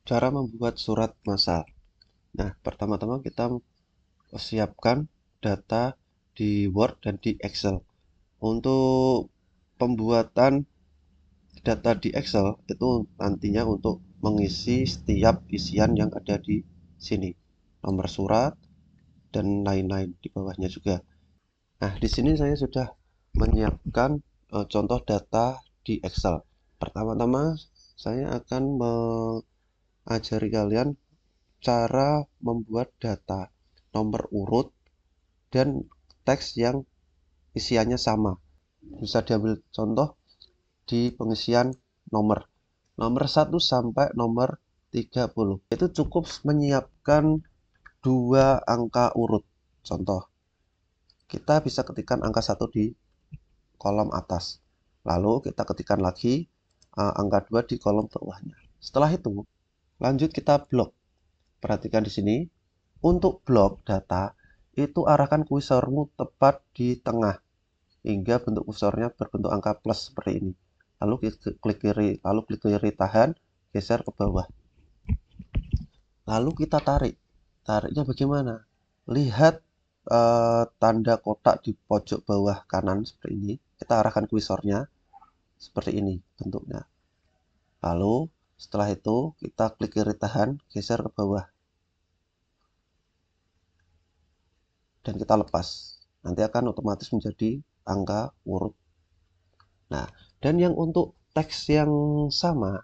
Cara membuat surat massal. Nah, pertama-tama kita siapkan data di Word dan di Excel. Untuk pembuatan data di Excel itu nantinya untuk mengisi setiap isian yang ada di sini, nomor surat dan lain-lain di bawahnya juga. Nah, di sini saya sudah menyiapkan contoh data di Excel. Pertama-tama saya akan mengajari kalian cara membuat data nomor urut dan teks yang isiannya sama. Bisa diambil contoh di pengisian nomor nomor 1 sampai nomor 30. Itu cukup menyiapkan dua angka urut. Contoh, kita bisa ketikkan angka 1 di kolom atas. Lalu kita ketikkan lagi angka 2 di kolom bawahnya. Setelah itu, lanjut kita blok. Perhatikan di sini, untuk blok data, itu arahkan kursormu tepat di tengah hingga bentuk kursornya berbentuk angka plus seperti ini. Lalu klik kiri tahan, geser ke bawah. Lalu kita tarik. Tariknya bagaimana? Lihat tanda kotak di pojok bawah kanan seperti ini. Kita arahkan kursornya seperti ini bentuknya. Lalu setelah itu kita klik kiri tahan, geser ke bawah. Dan kita lepas. Nanti akan otomatis menjadi angka urut. Nah, dan yang untuk teks yang sama,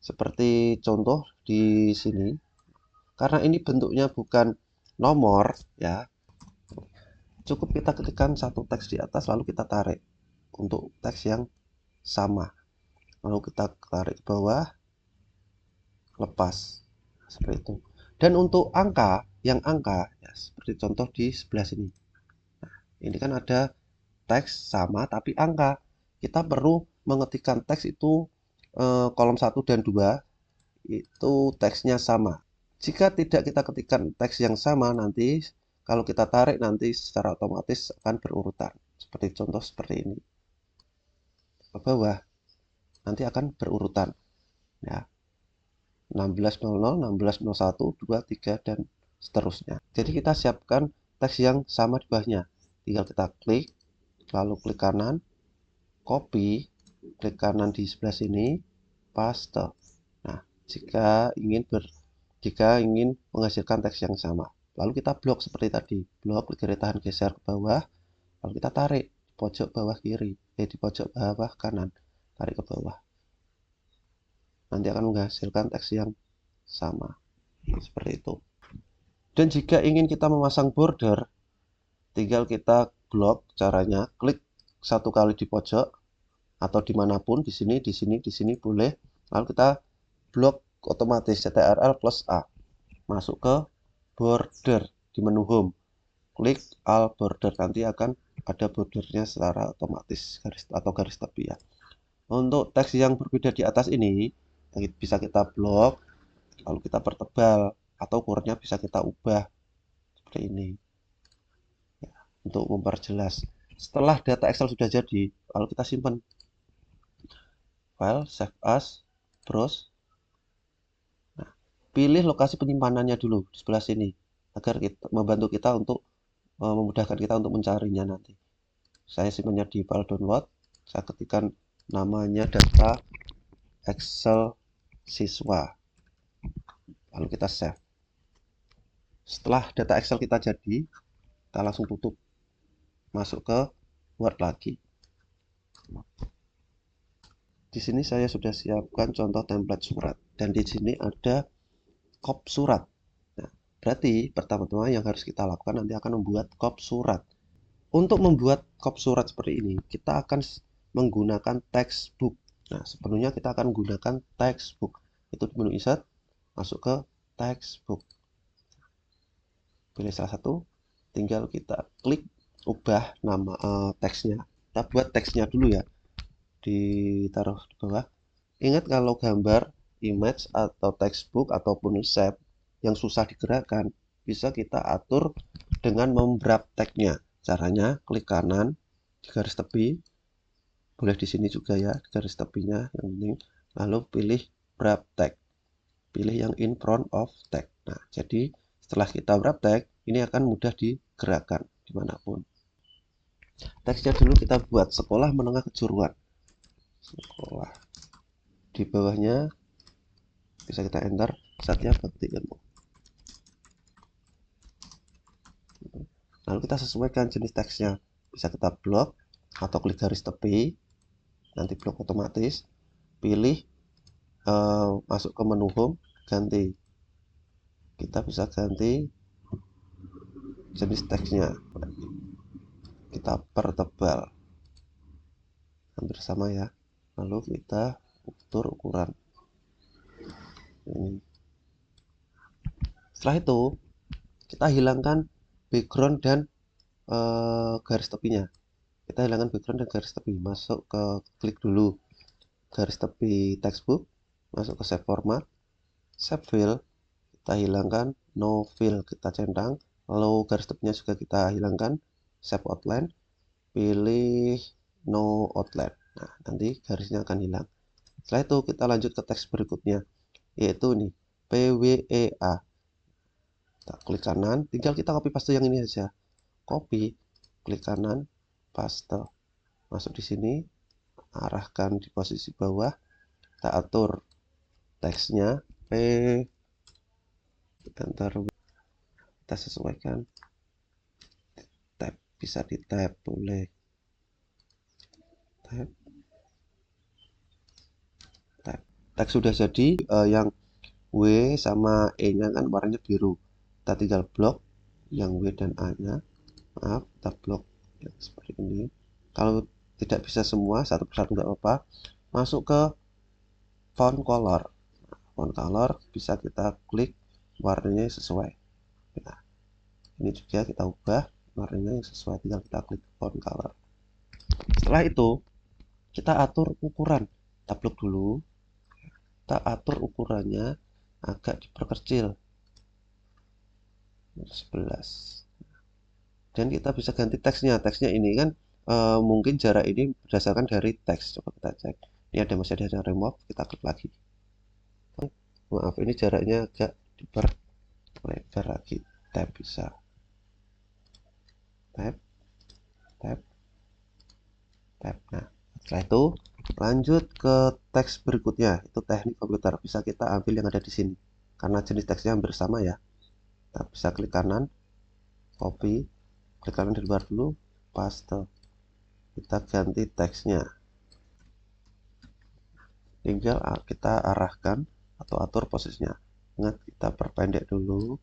seperti contoh di sini, karena ini bentuknya bukan nomor, ya, cukup kita ketikkan satu teks di atas, lalu kita tarik untuk teks yang sama. Lalu kita tarik ke bawah, lepas. Seperti itu. Dan untuk angka, yang angka, ya, seperti contoh di sebelah sini. Nah, ini kan ada teks sama tapi angka. Kita perlu mengetikkan teks itu kolom 1 dan 2 itu teksnya sama. Jika tidak kita ketikkan teks yang sama, nanti kalau kita tarik nanti secara otomatis akan berurutan. Seperti contoh seperti ini. Ke bawah nanti akan berurutan. Ya, 16.00, 16.01, 2, 3 dan seterusnya. Jadi kita siapkan teks yang sama di bawahnya. Tinggal kita klik, lalu klik kanan, copy, klik kanan di sebelah sini, paste. Nah, jika ingin menghasilkan teks yang sama, lalu kita blok seperti tadi. Blok, klik kiri tahan, geser ke bawah, lalu kita tarik di pojok bawah kiri, di pojok bawah kanan, tarik ke bawah. Nanti akan menghasilkan teks yang sama. Seperti itu. Dan jika ingin kita memasang border, tinggal kita blok caranya, klik satu kali di pojok atau dimanapun, di sini boleh. Lalu kita blok otomatis CTRL plus A, masuk ke border di menu home, klik all border, nanti akan ada bordernya secara otomatis garis tepi ya. Untuk teks yang berbeda di atas ini bisa kita blok, lalu kita pertebal atau ukurannya bisa kita ubah seperti ini ya, untuk memperjelas. Setelah data Excel sudah jadi, lalu kita simpan file, save as, browse. Nah, pilih lokasi penyimpanannya dulu di sebelah sini agar membantu kita untuk memudahkan kita untuk mencarinya nanti. Saya simpannya di file download. Saya ketikkan namanya data Excel siswa. Lalu kita save. Setelah data Excel kita jadi, kita langsung tutup. Masuk ke Word lagi. Di sini saya sudah siapkan contoh template surat dan di sini ada kop surat. Nah, berarti pertama-tama yang harus kita lakukan nanti akan membuat kop surat. Untuk membuat kop surat seperti ini, kita akan menggunakan textbook. Nah, sepenuhnya kita akan menggunakan textbook. Itu di menu insert, masuk ke textbook. Pilih salah satu, tinggal kita klik ubah nama teksnya. Kita buat teksnya dulu ya, ditaruh di bawah. Ingat kalau gambar, image atau textbook ataupun shape yang susah digerakkan, bisa kita atur dengan membrab tagnya. Caranya klik kanan di garis tepi, boleh di sini juga ya, di garis tepinya yang penting, lalu pilih wrap tag. pilih yang in front of tag. Nah, jadi setelah kita wrap tag, ini akan mudah digerakkan dimanapun. Teksnya dulu kita buat sekolah menengah kejuruan. Sekolah. Di bawahnya bisa kita enter Satya Bakti Ilmu. Lalu kita sesuaikan jenis teksnya. Bisa kita blok atau klik garis tepi. Nanti blok otomatis. Pilih masuk ke menu home, ganti. Kita bisa ganti jenis teksnya. Kita pertebal. Hampir sama ya. Lalu kita atur ukuran. Ini. Setelah itu kita hilangkan background dan garis tepinya. Kita hilangkan background dan garis tepi. Masuk ke klik dulu garis tepi textbook, masuk ke save format, save fill, kita hilangkan no fill, kita centang, lalu garis tepinya juga kita hilangkan, save outline, pilih no outline. Nah, nanti garisnya akan hilang. Setelah itu kita lanjut ke teks berikutnya, yaitu nih PWEA. Kita klik kanan, tinggal kita copy paste yang ini aja. Copy, klik kanan, paste. Masuk di sini, arahkan di posisi bawah, kita atur teksnya P, enter, kita sesuaikan, tab, bisa di tab, boleh tab, tab. Teks sudah jadi, yang W sama E nya kan warnanya biru, kita tinggal blok yang W dan A nya, maaf, kita blok yang seperti ini. Kalau tidak bisa semua, satu persatu nggak apa-apa. Masuk ke font color. Font color bisa kita klik warnanya sesuai. Nah, ini juga kita ubah warnanya yang sesuai, tinggal kita klik font color. Setelah itu kita atur ukuran. Kita blok dulu. Kita atur ukurannya agak diperkecil 11. Dan kita bisa ganti teksnya. Teksnya ini kan mungkin jarak ini berdasarkan dari teks. Coba kita cek. Ini masih ada yang remove, kita klik lagi. Maaf, ini jaraknya agak diperlebar lagi. Tab bisa. Tab, tab, tab. Nah, setelah itu lanjut ke teks berikutnya. Itu teknik komputer. Bisa kita ambil yang ada di sini. Karena jenis teksnya hampir sama ya. Kita bisa klik kanan, copy, klik kanan di luar dulu, paste. Kita ganti teksnya. Tinggal kita arahkan atau atur posisinya. Ingat, kita perpendek dulu.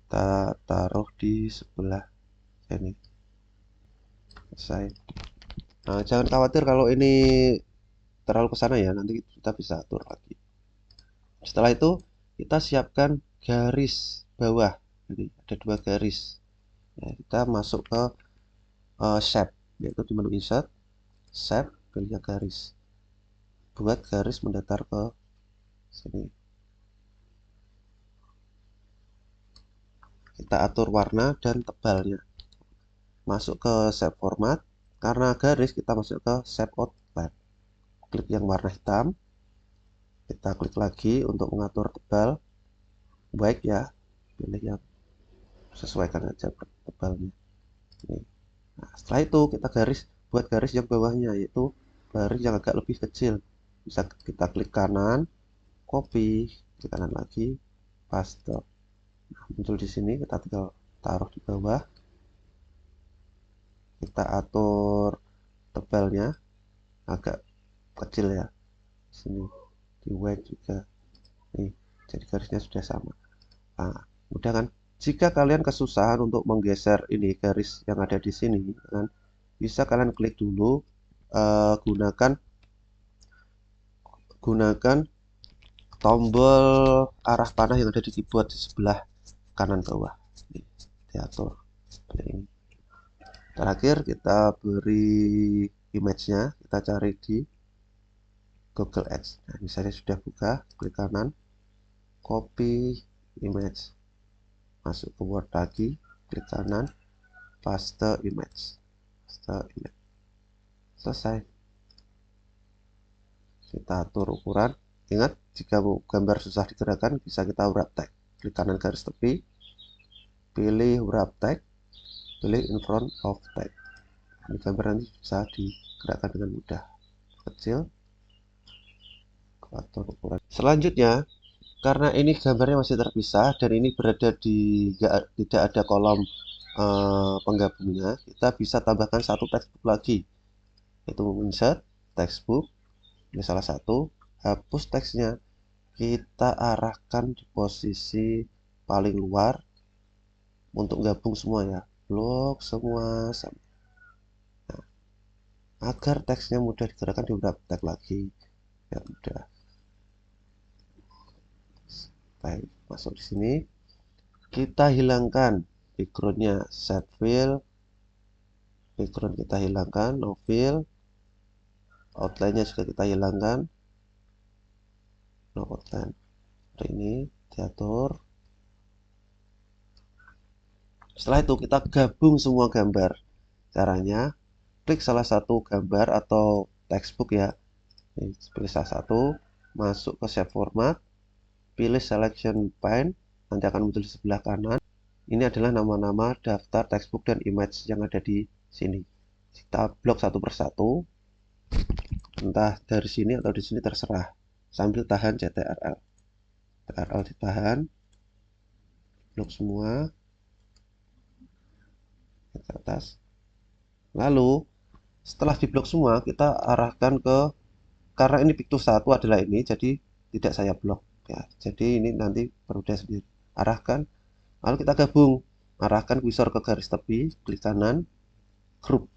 Kita taruh di sebelah sini. Selesai. Nah, jangan khawatir kalau ini terlalu ke sana ya, nanti kita bisa atur lagi. Setelah itu kita siapkan garis bawah. Jadi ada 2 garis. Ya, kita masuk ke shape, yaitu di menu insert, shape, pilih garis. Buat garis mendatar ke sini. Kita atur warna dan tebalnya. Masuk ke shape format. Karena garis kita masuk ke shape outline. Klik yang warna hitam. Kita klik lagi untuk mengatur tebal. Baik ya, pilih yang sesuaikan aja tebalnya. Ini. Nah, setelah itu kita buat garis yang bawahnya, yaitu garis yang agak lebih kecil. Bisa kita klik kanan, copy, klik kanan lagi, paste. Nah, muncul di sini, kita tinggal taruh di bawah. Kita atur tebalnya agak kecil ya. Sini di white juga. Nih, jadi garisnya sudah sama. Nah, mudah kan? Jika kalian kesusahan untuk menggeser ini garis yang ada di sini, kan, bisa kalian klik dulu, gunakan tombol arah panah yang ada di keyboard di sebelah kanan bawah. Ini, diatur seperti ini. Terakhir kita beri image-nya, kita cari di Google Ads. Nah, misalnya sudah buka, klik kanan, copy image, masuk ke Word lagi, klik kanan, paste image, selesai. Kita atur ukuran, Ingat, jika gambar susah digerakkan, bisa kita wrap tag. Klik kanan garis tepi, pilih wrap tag, pilih in front of tag. Ini gambar nanti bisa digerakkan dengan mudah. Kecil, atur ukuran. Selanjutnya, karena ini gambarnya masih terpisah dan ini berada di tidak ada kolom penggabungnya, kita bisa tambahkan satu textbook lagi, yaitu insert textbook. Ini salah satu, hapus teksnya, kita arahkan di posisi paling luar untuk gabung semua ya, blok semua sama. Nah, agar teksnya mudah digerakkan di beberapa tag lagi ya udah. Baik, masuk di sini, kita hilangkan backgroundnya, set fill, background kita hilangkan, no fill, outline-nya juga kita hilangkan, no outline. Ini diatur. Setelah itu kita gabung semua gambar. Caranya, klik salah satu gambar atau textbook ya. Pilih salah satu, masuk ke shape format, pilih selection pane, nanti akan muncul di sebelah kanan. Ini adalah nama-nama daftar textbook dan image yang ada di sini. Kita blok satu persatu, entah dari sini atau di sini terserah, sambil tahan CTRL. CTRL ditahan, blok semua ke atas. Lalu setelah diblok semua, kita arahkan ke, karena ini picture satu adalah ini, jadi tidak saya blok ya. Jadi ini nanti berudah sendiri. Arahkan, lalu kita gabung. Arahkan kursor ke garis tepi, klik kanan, group.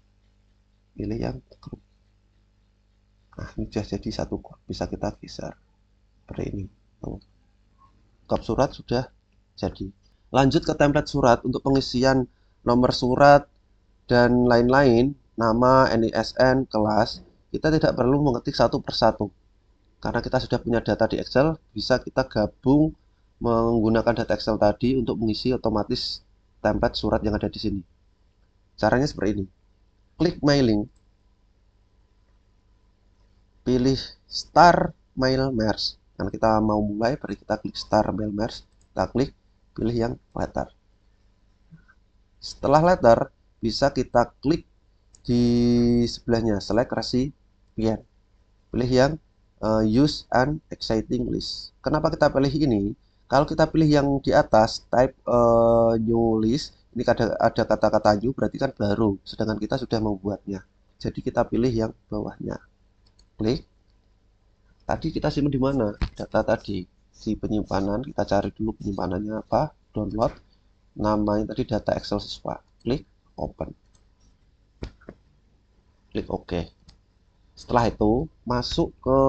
Pilih yang group. Nah, ini sudah jadi satu grup, bisa kita geser seperti ini. Kop surat sudah jadi. Lanjut ke template surat untuk pengisian nomor surat dan lain-lain, nama, NISN, kelas. Kita tidak perlu mengetik satu persatu. Karena kita sudah punya data di Excel, bisa kita gabung menggunakan data Excel tadi untuk mengisi otomatis template surat yang ada di sini. Caranya seperti ini. Klik mailing, pilih Start Mail Merge. Karena kita mau mulai, beri kita klik Start Mail Merge. Kita klik, pilih yang letter. Setelah letter, bisa kita klik di sebelahnya, select recipient. Pilih yang use an exciting list. Kenapa kita pilih ini? Kalau kita pilih yang di atas, type new list, ini ada kata-kata new, berarti kan baru. Sedangkan kita sudah membuatnya. Jadi kita pilih yang bawahnya. Klik. Tadi kita simpan di mana? Data tadi di penyimpanan. Kita cari dulu penyimpanannya apa. Download. Namanya tadi data Excel siswa. Klik open. Klik OK. Setelah itu masuk ke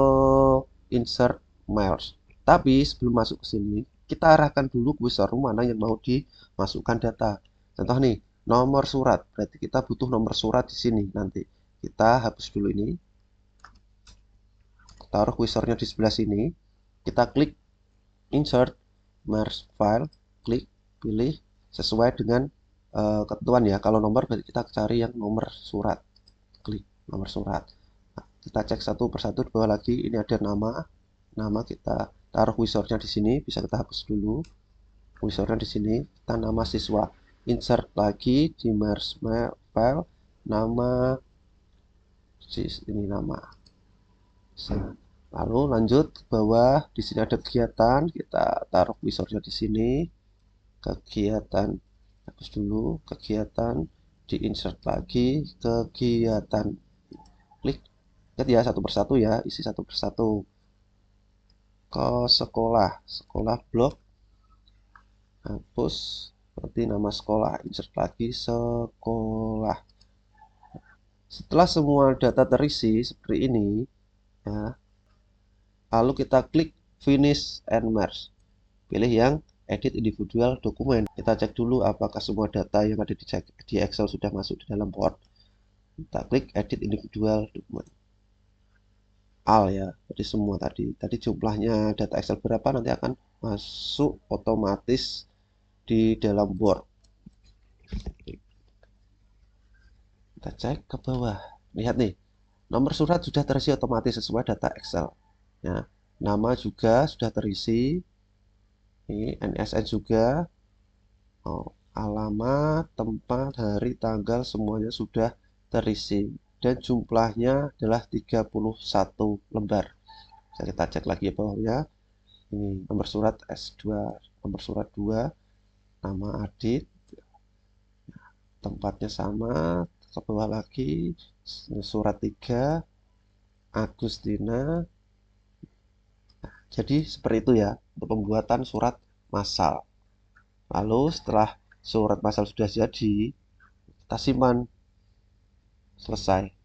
insert mails. Tapi sebelum masuk ke sini, kita arahkan dulu kursor mana yang mau dimasukkan data. Contoh nih, nomor surat. Berarti kita butuh nomor surat di sini nanti. Kita hapus dulu ini. Taruh kursornya di sebelah sini. Kita klik insert merge file, klik pilih sesuai dengan ketentuan ya. Kalau nomor berarti kita cari yang nomor surat. Klik nomor surat. Kita cek satu persatu di bawah lagi. Ini ada nama kita taruh kursornya di sini, bisa kita hapus dulu kursornya di sini. Kita nama siswa, insert lagi di merge file, nama ini nama. Lalu lanjut ke bawah, di sini ada kegiatan, kita taruh kursornya di sini, kegiatan, hapus dulu kegiatan, di insert lagi kegiatan, klik. Lihat ya satu persatu ya, isi satu persatu. Ke sekolah, sekolah blok, hapus seperti nama sekolah, insert lagi sekolah. Setelah semua data terisi seperti ini ya, lalu kita klik finish and merge, pilih yang edit individual dokumen. Kita cek dulu apakah semua data yang ada di Excel sudah masuk di dalam Word. Kita klik edit individual dokumen. Al ya, jadi semua tadi jumlahnya data Excel berapa nanti akan masuk otomatis di dalam Word. Kita cek ke bawah, lihat nih, nomor surat sudah terisi otomatis sesuai data Excel ya. Nama juga sudah terisi. Ini NSN juga. Oh, alamat, tempat, hari, tanggal semuanya sudah terisi. Dan jumlahnya adalah 31 lembar. Bisa kita cek lagi ya bawahnya. Ini nomor surat S2, nomor surat 2, nama Adit, tempatnya sama, ke bawah lagi, surat 3, Agustina. Jadi seperti itu ya untuk pembuatan surat massal. Lalu setelah surat massal sudah jadi, kita simpan. Selesai.